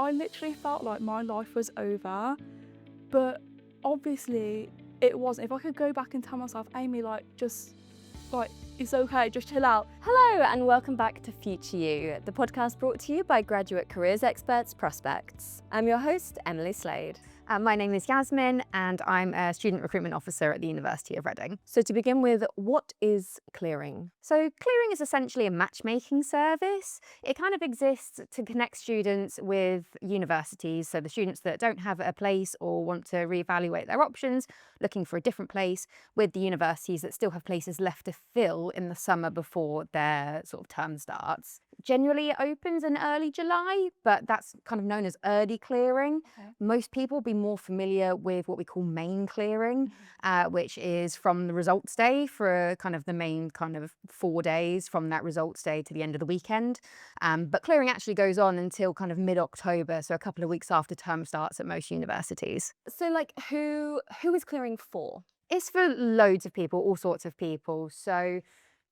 I literally felt like my life was over, but obviously it wasn't. If I could go back and tell myself, Amy, like, just, like, it's okay, just chill out. Hello and welcome back to Future You, the podcast brought to you by graduate careers experts Prospects. I'm your host, Emily Slade. My name is Yasmin and I'm a student recruitment officer at the University of Reading. So to begin with, what is clearing? So clearing is essentially a matchmaking service. It kind of exists to connect students with universities, so the students that don't have a place or want to reevaluate their options, looking for a different place, with the universities that still have places left to fill in the summer before their sort of term starts. Generally it opens in early July, but that's kind of known as early clearing. Okay. Most people will be more familiar with what we call main clearing, which is from the results day for kind of the main kind of 4 days from that results day to the end of the weekend. But clearing actually goes on until kind of mid-October, so a couple of weeks after term starts at most universities. So like who is clearing for? It's for loads of people, all sorts of people. So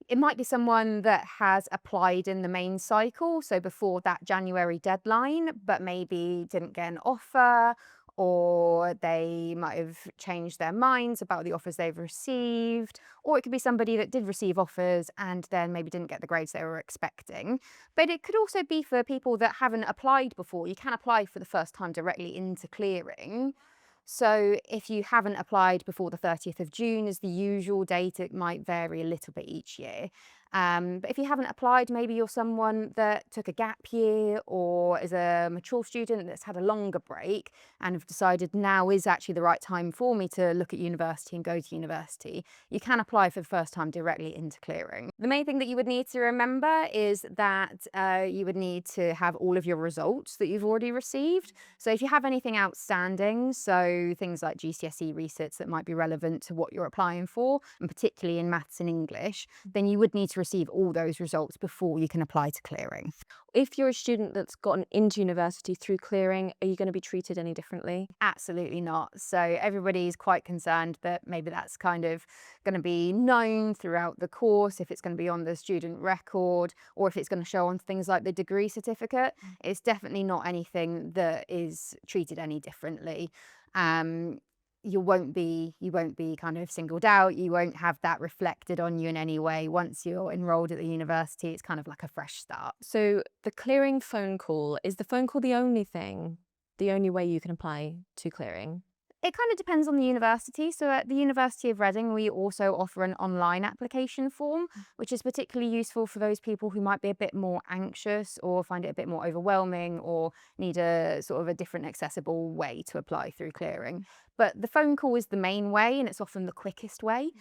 it might be someone that has applied in the main cycle, so before that January deadline, but maybe didn't get an offer, or they might have changed their minds about the offers they've received, or it could be somebody that did receive offers and then maybe didn't get the grades they were expecting. But it could also be for people that haven't applied before. You can apply for the first time directly into clearing. So if you haven't applied before the 30th of June is the usual date, it might vary a little bit each year. But if you haven't applied, maybe you're someone that took a gap year or is a mature student that's had a longer break and have decided now is actually the right time for me to look at university and go to university. You can apply for the first time directly into clearing. The main thing that you would need to remember is that you would need to have all of your results that you've already received. So if you have anything outstanding, so things like GCSE resits that might be relevant to what you're applying for, and particularly in maths and English, then you would need to receive all those results before you can apply to clearing. If you're a student that's gotten into university through clearing, are you going to be treated any differently? Absolutely not. So everybody's quite concerned that maybe that's kind of going to be known throughout the course, if it's going to be on the student record, or if it's going to show on things like the degree certificate. It's definitely not anything that is treated any differently. You won't be kind of singled out. You won't have that reflected on you in any way. Once you're enrolled at the university, it's kind of like a fresh start. So the clearing phone call, is the phone call the only way you can apply to clearing? It kind of depends on the university. So at the University of Reading, we also offer an online application form, which is particularly useful for those people who might be a bit more anxious or find it a bit more overwhelming or need a sort of a different accessible way to apply through clearing. But the phone call is the main way and it's often the quickest way.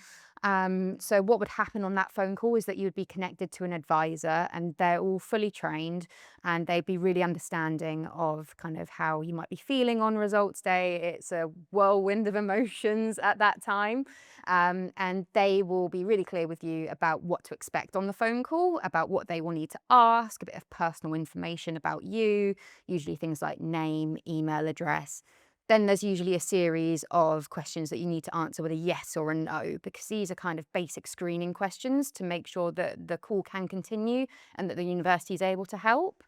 So what would happen on that phone call is that you would be connected to an advisor and they're all fully trained and they'd be really understanding of kind of how you might be feeling on results day. It's a whirlwind of emotions at that time. And they will be really clear with you about what to expect on the phone call, about what they will need to ask, a bit of personal information about you, usually things like name, email address. Then there's usually a series of questions that you need to answer with a yes or a no, because these are kind of basic screening questions to make sure that the call can continue and that the university is able to help.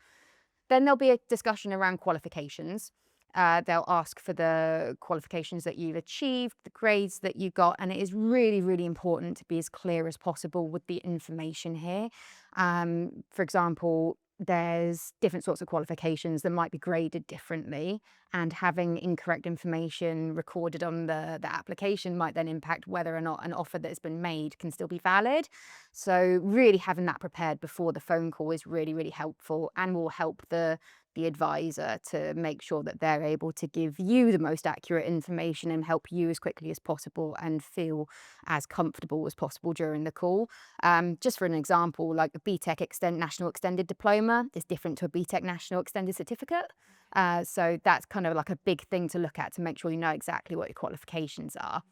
Then there'll be a discussion around qualifications. They'll ask for the qualifications that you've achieved, the grades that you got, and it is really, really important to be as clear as possible with the information here. For example, there's different sorts of qualifications that might be graded differently, and having incorrect information recorded on the application might then impact whether or not an offer that's been made can still be valid. So really having that prepared before the phone call is really, really helpful and will help the advisor to make sure that they're able to give you the most accurate information and help you as quickly as possible and feel as comfortable as possible during the call. Just for an example, like a BTEC National Extended Diploma is different to a BTEC National Extended Certificate. So that's kind of like a big thing to look at to make sure you know exactly what your qualifications are.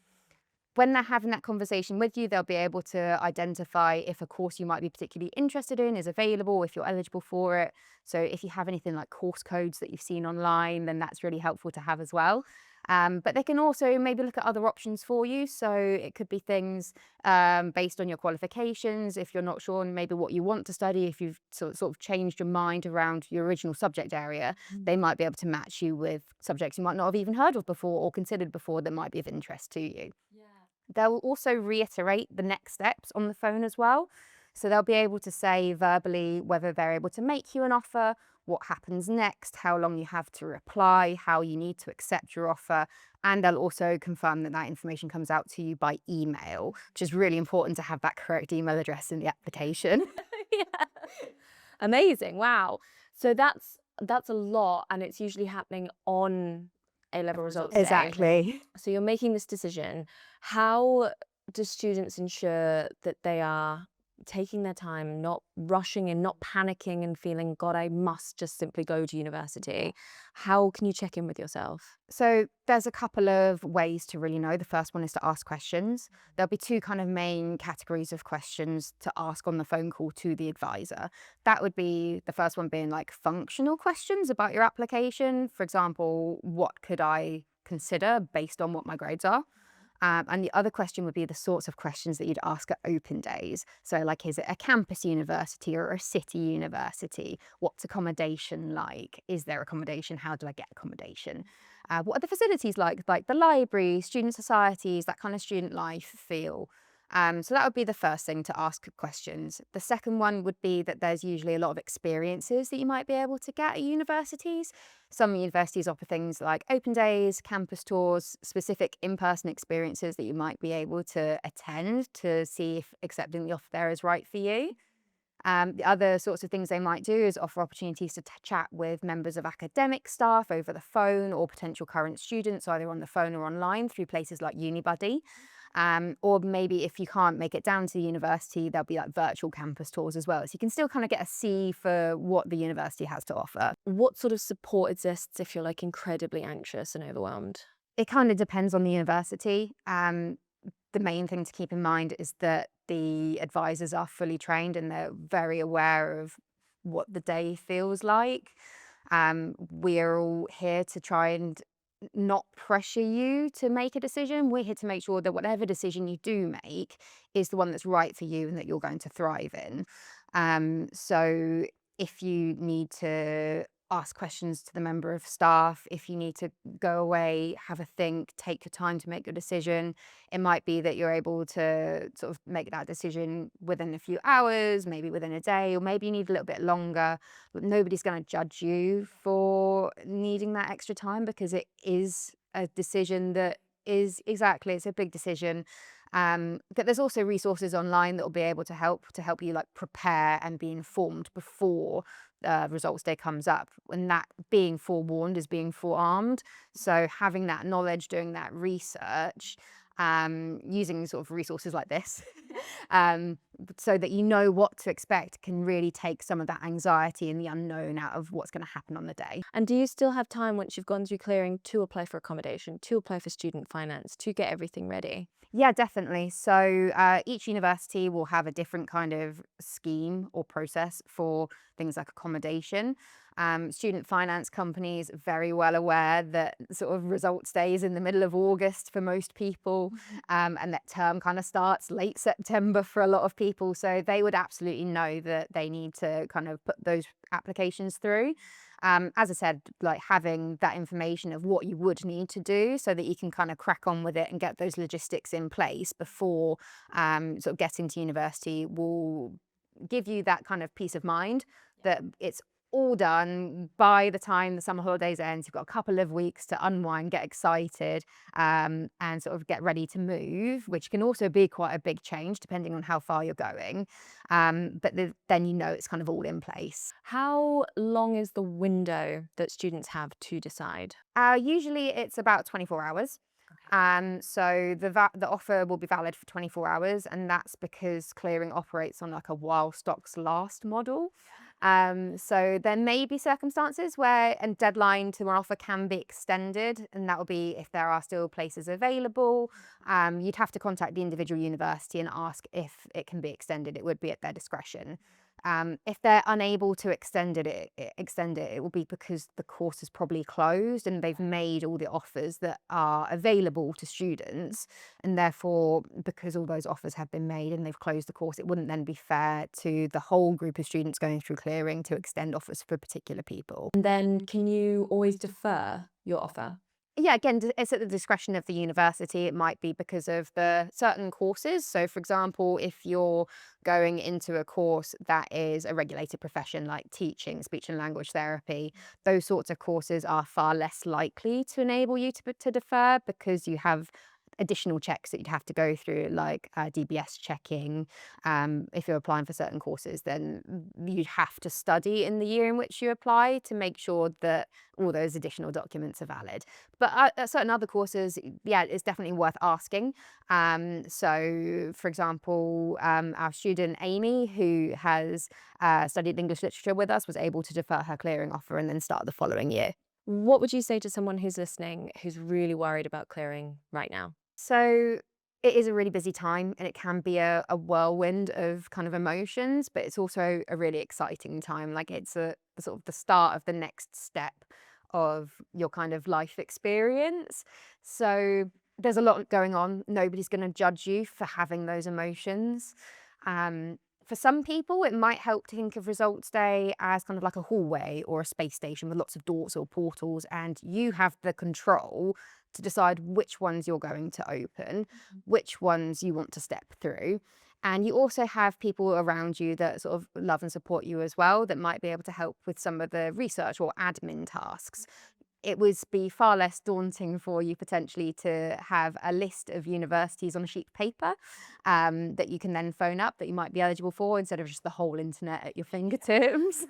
When they're having that conversation with you, they'll be able to identify if a course you might be particularly interested in is available, if you're eligible for it. So if you have anything like course codes that you've seen online, then that's really helpful to have as well. But they can also maybe look at other options for you. So it could be things based on your qualifications. If you're not sure on maybe what you want to study, if you've sort of changed your mind around your original subject area, they might be able to match you with subjects you might not have even heard of before or considered before that might be of interest to you. They'll also reiterate the next steps on the phone as well. So they'll be able to say verbally whether they're able to make you an offer, what happens next, how long you have to reply, how you need to accept your offer. And they'll also confirm that that information comes out to you by email, which is really important to have that correct email address in the application. Yeah. Amazing. Wow. So that's a lot, and it's usually happening on A-level results day. Exactly. So you're making this decision. How do students ensure that they are taking their time, not rushing in, not panicking and feeling, God, I must just simply go to university? How can you check in with yourself? So there's a couple of ways to really know. The first one is to ask questions. There'll be two kind of main categories of questions to ask on the phone call to the advisor. That would be the first one being like functional questions about your application. For example, what could I consider based on what my grades are? And the other question would be the sorts of questions that you'd ask at open days. So like, is it a campus university or a city university? What's accommodation like? Is there accommodation? How do I get accommodation? What are the facilities like the library, student societies, that kind of student life feel? So that would be the first thing to ask questions. The second one would be that there's usually a lot of experiences that you might be able to get at universities. Some universities offer things like open days, campus tours, specific in-person experiences that you might be able to attend to see if accepting the offer there is right for you. The other sorts of things they might do is offer opportunities to chat with members of academic staff over the phone, or potential current students, either on the phone or online through places like UniBuddy. Or maybe if you can't make it down to the university, there'll be like virtual campus tours as well. So you can still kind of get a see for what the university has to offer. What sort of support exists if you're like incredibly anxious and overwhelmed? It kind of depends on the university. The main thing to keep in mind is that the advisors are fully trained and they're very aware of what the day feels like. We're all here to try and not pressure you to make a decision. We're here to make sure that whatever decision you do make is the one that's right for you and that you're going to thrive in. So if you need to ask questions to the member of staff, if you need to go away, have a think, take your time to make your decision, it might be that you're able to sort of make that decision within a few hours, maybe within a day, or maybe you need a little bit longer. But nobody's going to judge you for needing that extra time, because it is a decision that is exactly, it's a big decision. But there's also resources online that will be able to help you like prepare and be informed before results day comes up. And that being forewarned is being forearmed. So having that knowledge, doing that research, using sort of resources like this, so that you know what to expect, can really take some of that anxiety and the unknown out of what's going to happen on the day. And do you still have time once you've gone through clearing to apply for accommodation, to apply for student finance, to get everything ready? Yeah, definitely. So each university will have a different kind of scheme or process for things like accommodation. Student finance companies are very well aware that sort of results day is in the middle of August for most people, and that term kind of starts late September for a lot of people. So they would absolutely know that they need to kind of put those applications through. As I said, like having that information of what you would need to do so that you can kind of crack on with it and get those logistics in place before sort of getting to university will give you that kind of peace of mind that it's all done by the time the summer holidays ends. You've got a couple of weeks to unwind, get excited, and sort of get ready to move, which can also be quite a big change depending on how far you're going. But then you know it's kind of all in place. How long is the window that students have to decide? Usually it's about 24 hours. So the offer will be valid for 24 hours, and that's because clearing operates on like a while stocks last model. So there may be circumstances where a deadline to an offer can be extended, and that will be if there are still places available. You'd have to contact the individual university and ask if it can be extended. It would be at their discretion. If they're unable to extend it will be because the course is probably closed and they've made all the offers that are available to students, and therefore because all those offers have been made and they've closed the course, it wouldn't then be fair to the whole group of students going through clearing to extend offers for particular people. And then can you always defer your offer? Yeah, again, it's at the discretion of the university. It might be because of the certain courses. So, for example, if you're going into a course that is a regulated profession like teaching, speech and language therapy, those sorts of courses are far less likely to enable you to defer because you have additional checks that you'd have to go through, like DBS checking. If you're applying for certain courses, then you'd have to study in the year in which you apply to make sure that all those additional documents are valid. But at certain other courses, yeah, it's definitely worth asking. So, for example, our student Amy, who has studied English literature with us, was able to defer her clearing offer and then start the following year. What would you say to someone who's listening who's really worried about clearing right now? So it is a really busy time and it can be a whirlwind of kind of emotions, but it's also a really exciting time. Like it's a sort of the start of the next step of your kind of life experience. So there's a lot going on. Nobody's going to judge you for having those emotions. For some people, it might help to think of results day as kind of like a hallway or a space station with lots of doors or portals, and you have the control to decide which ones you're going to open, which ones you want to step through. And you also have people around you that sort of love and support you as well, that might be able to help with some of the research or admin tasks. It would be far less daunting for you potentially to have a list of universities on a sheet of paper that you can then phone up that you might be eligible for, instead of just the whole internet at your fingertips.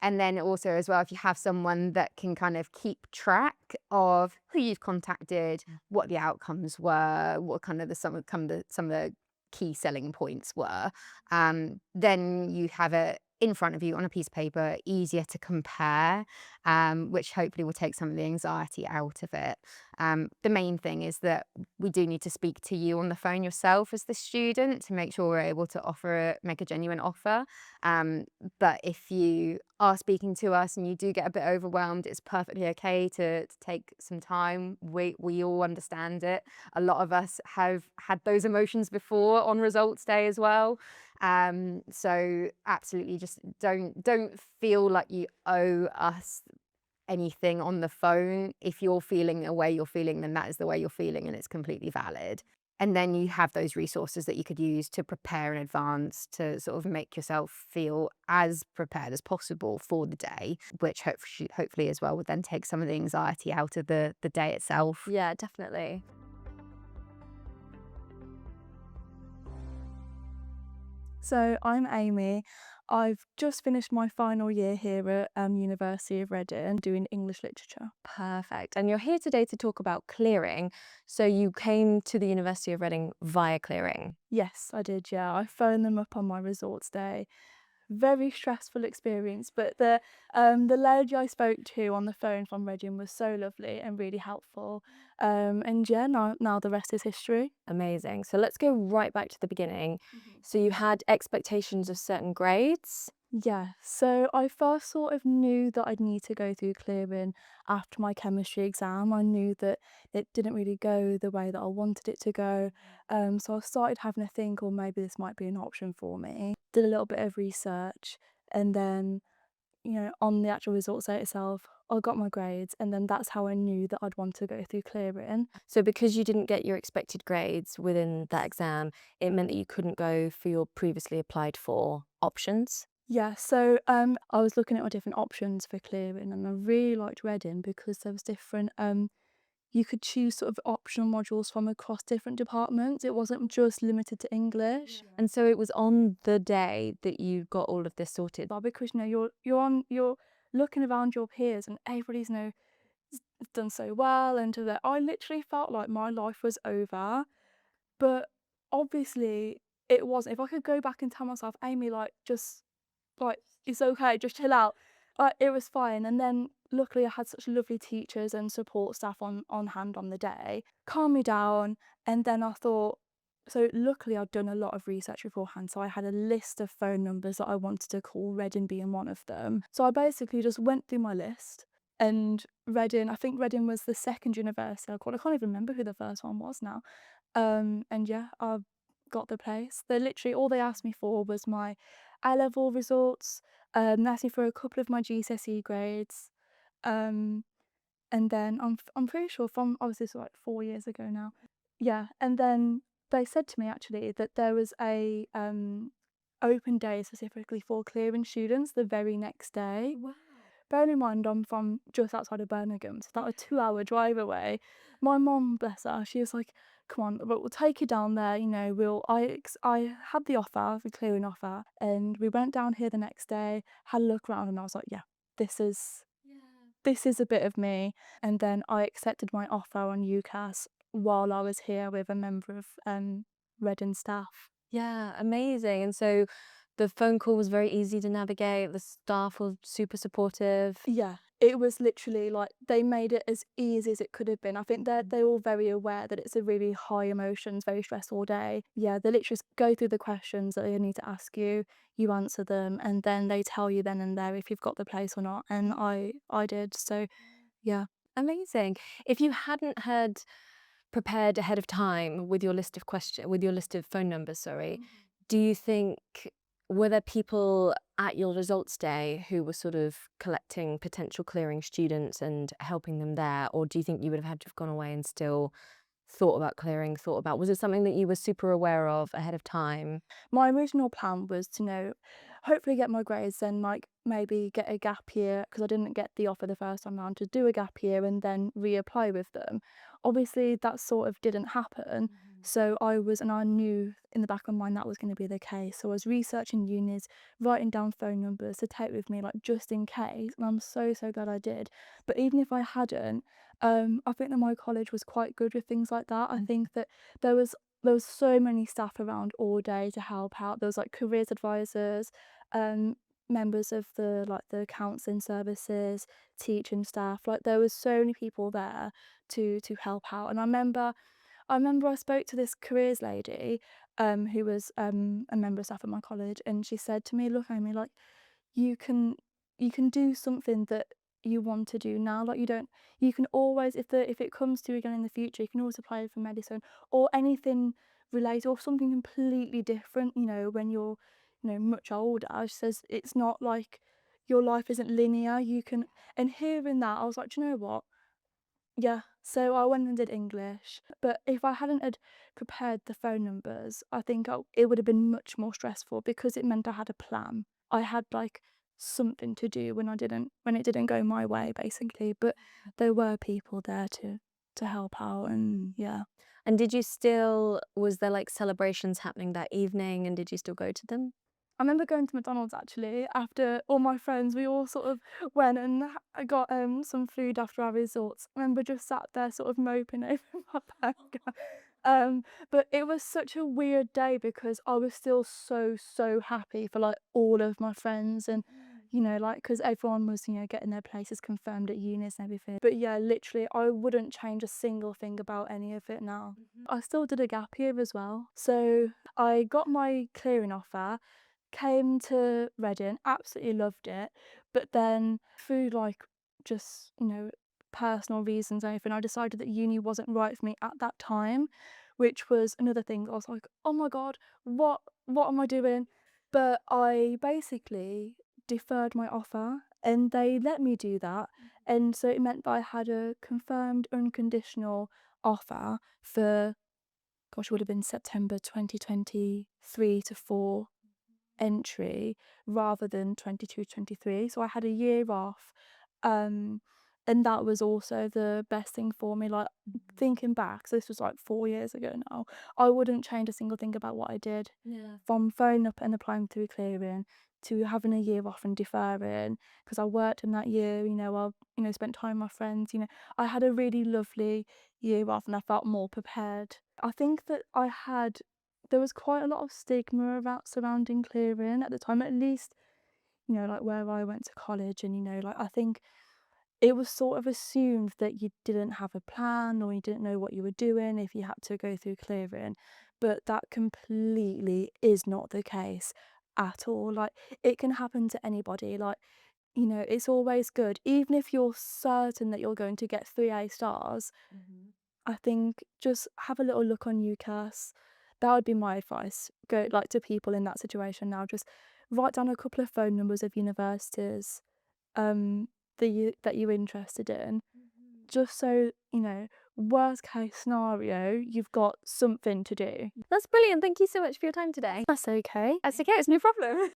And then also as well, if you have someone that can kind of keep track of who you've contacted, what the outcomes were, what kind of some of the key selling points were, then you have it in front of you on a piece of paper, easier to compare, which hopefully will take some of the anxiety out of it. The main thing is that we do need to speak to you on the phone yourself as the student to make sure we're able to make a genuine offer. But if you are speaking to us and you do get a bit overwhelmed, it's perfectly okay to take some time. We all understand it. A lot of us have had those emotions before on results day as well. So absolutely just don't feel like you owe us anything on the phone. If you're feeling the way you're feeling, then that is the way you're feeling and it's completely valid. And then you have those resources that you could use to prepare in advance to sort of make yourself feel as prepared as possible for the day, which hopefully as well would then take some of the anxiety out of the day itself. Yeah, definitely. So I'm Amy. I've just finished my final year here at University of Reading doing English literature. Perfect. And you're here today to talk about clearing. So you came to the University of Reading via clearing. Yes, I did, yeah. I phoned them up on my results day. Very stressful experience, but the lady I spoke to on the phone from Reading was so lovely and really helpful. And yeah, now the rest is history. Amazing. So let's go right back to the beginning. So you had expectations of certain grades. Yeah, so I first sort of knew that I'd need to go through clearing after my chemistry exam. I knew that it didn't really go the way that I wanted it to go. So I started having to think, or maybe this might be an option for me. Did a little bit of research, and then, on the actual results day itself, I got my grades, and then that's how I knew that I'd want to go through clearing. So because you didn't get your expected grades within that exam, it meant that you couldn't go for your previously applied for options. Yeah, so I was looking at my different options for clearing, and I really liked Reading because there was different. You could choose sort of optional modules from across different departments. It wasn't just limited to English. And so it was on the day that you got all of this sorted. But because you're looking around your peers, and everybody's done so well, and that I literally felt like my life was over. But obviously, it wasn't. If I could go back and tell myself, Amy, it's okay, just chill out. It was fine. And then luckily I had such lovely teachers and support staff on hand on the day, calmed me down. And then I thought, So luckily I'd done a lot of research beforehand, so I had a list of phone numbers that I wanted to call, Reading being one of them. So I basically just went through my list, and Reading, I think Reading was the second university I called. I can't even remember who the first one was now. And yeah, I got the place. They literally all they asked me for was my A-level results. They asked me for a couple of my GCSE grades. Um, and then I'm pretty sure from obviously this was like 4 years ago now. Yeah, and then they said to me actually that there was a, open day specifically for clearing students the very next day. Wow. Bearing in mind I'm from just outside of Birmingham, so about a 2-hour drive away. My mum, bless her, she was like, "Come on, but we'll take you down there, you know, I had the offer, the clearing offer, and we went down here the next day, had a look around, and I was like, 'Yeah, this is Yeah. this is a bit of me.' And then I accepted my offer on UCAS while I was here with a member of, Reading staff. Yeah, amazing. And so the phone call was very easy to navigate. The staff were super supportive. Yeah, it was literally like they made it as easy as it could have been. I think they're all very aware that it's a really high emotions, very stressful day. Yeah, they literally just go through the questions that they need to ask you, you answer them, and then they tell you then and there if you've got the place or not. And I did. So yeah. Amazing. If you hadn't had prepared ahead of time with your list of with your list of phone numbers, sorry, do you think were there people at your results day who were sort of collecting potential clearing students and helping them there, or do you think you would have had to have gone away and still thought about clearing, thought about was it something that you were super aware of ahead of time? My original plan was to hopefully get my grades, then like maybe get a gap year because I didn't get the offer the first time round, to do a gap year and then reapply with them. Obviously, that sort of didn't happen. So and I knew in the back of my mind that was going to be the case. So I was researching unis, writing down phone numbers to take with me, like just in case. And I'm so, so glad I did. But even if I hadn't, I think that my college was quite good with things like that. I think that there was there was so many staff around all day to help out. There was like careers advisors, um, members of the counselling services, teaching staff. Like there was so many people there to help out. And I remember I spoke to this careers lady, who was a member of staff at my college, and she said to me, "Look, Amy, like you can you can do something that you want to do now. Like you can always if it comes to you again in the future, you can always apply for medicine or anything related or something completely different, when you're, much older." She says it's not like your life isn't linear. You can and hearing that, I was like, "Do you know what? Yeah." So I went and did English, but if I hadn't had prepared the phone numbers, I think it would have been much more stressful because it meant I had a plan. I had like something to do when it didn't go my way basically, but there were people there to help out and yeah. And was there like celebrations happening that evening and did you still go to them? I remember going to McDonald's actually after all my friends, we all sort of went and I got some food after our results. I remember just sat there sort of moping over my burger. But it was such a weird day because I was still so, so happy for like all of my friends and like because everyone was, getting their places confirmed at unis and everything. But yeah, literally, I wouldn't change a single thing about any of it now. I still did a gap year as well. So I got my clearing offer, came to Reading, absolutely loved it, but then through like just, personal reasons and everything, I decided that uni wasn't right for me at that time, which was another thing. I was like, "Oh my God, what am I doing?" But I basically deferred my offer and they let me do that. And so it meant that I had a confirmed unconditional offer for, gosh, it would have been September 2023 to 4 entry rather than 22, 23. So I had a year off. Um, and that was also the best thing for me. Like thinking back, so this was like 4 years ago now, I wouldn't change a single thing about what I did. Yeah. From phoning up and applying through clearing to having a year off and deferring because I worked in that year, I spent time with my friends, I had a really lovely year off and I felt more prepared. I think that there was quite a lot of stigma about surrounding clearing at the time, at least, like where I went to college and, like I think it was sort of assumed that you didn't have a plan or you didn't know what you were doing if you had to go through clearing. but that completely is not the case at all. Like, it can happen to anybody. Like, you know, it's always good, even if you're certain that you're going to get 3 A stars, Mhm. I think just have a little look on UCAS. That would be my advice. Go like to people in that situation now. Just write down a couple of phone numbers of universities um that you're interested in. Mhm. Just so, you know, worst case scenario, you've got something to do. That's brilliant. Thank you so much for your time today. That's okay. That's okay, it's no problem.